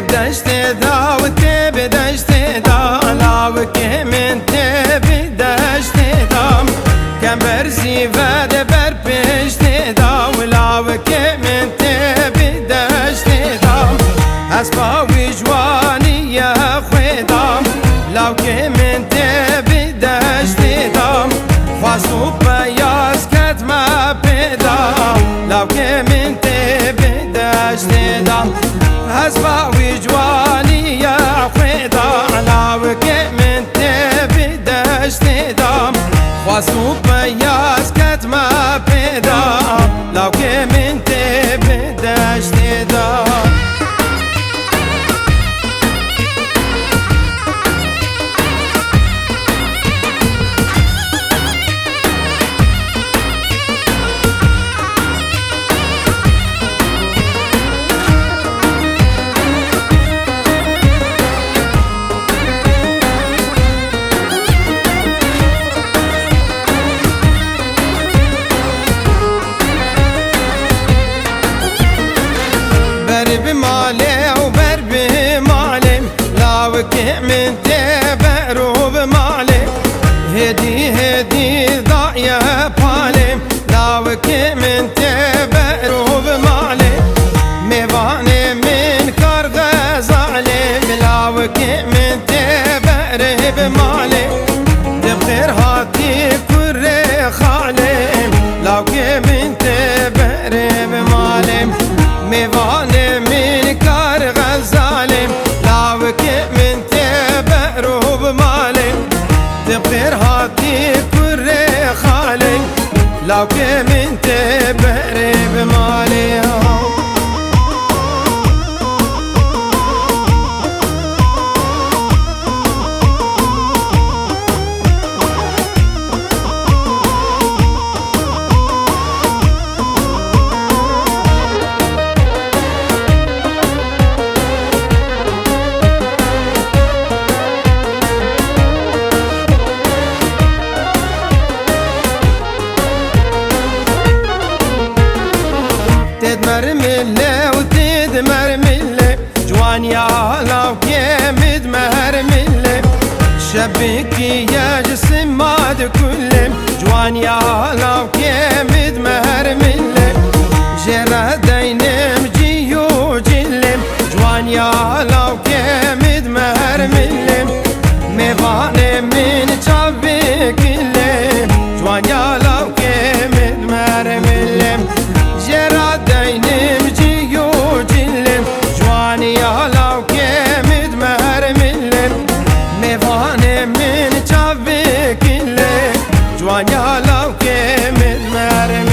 بدشت دا بدشت دا لاوك من بدشت دا كم برزي فاد بر بشت دا ولاوك من بدشت دا اسبا وجواني يا خدا لاوك من بدشت دا خواستو بياز كتما بدا لاوك من بدشت دا اسبا وجواني يا خدا لاوك من بدشت دا خواستو بياز كتما بدا لاوك من بدشت دا بمالي وبر بمالي لاوك من تبرو بمالي هدي ضايع بالي لاوك من تبرو بمالي ميواني من كار غزالي لاوك من تبرو بمالي تبخير هاتي كري خالي لاوك من تبرو بمالي ميواني من كار غزالي لاوك من تبرو بمالي تبخير هاتي كري خالي لاوك من تبرو بمالي تدمر ملة وتدمر ملة جوان يا لاوك مدمر ملة شبك يا جسم ماد كله جوان يا لاوك مدمر ملة جرى دينم جيو جلم جوان يا لاوك مدمر ملة ميواني من شبك كله جوان يا لاوك مدمر ملة جرى دينم جيو جلم جواني يا لاوك مدمر ملم ميواني من شبك كله جوان يا لاوك مدمر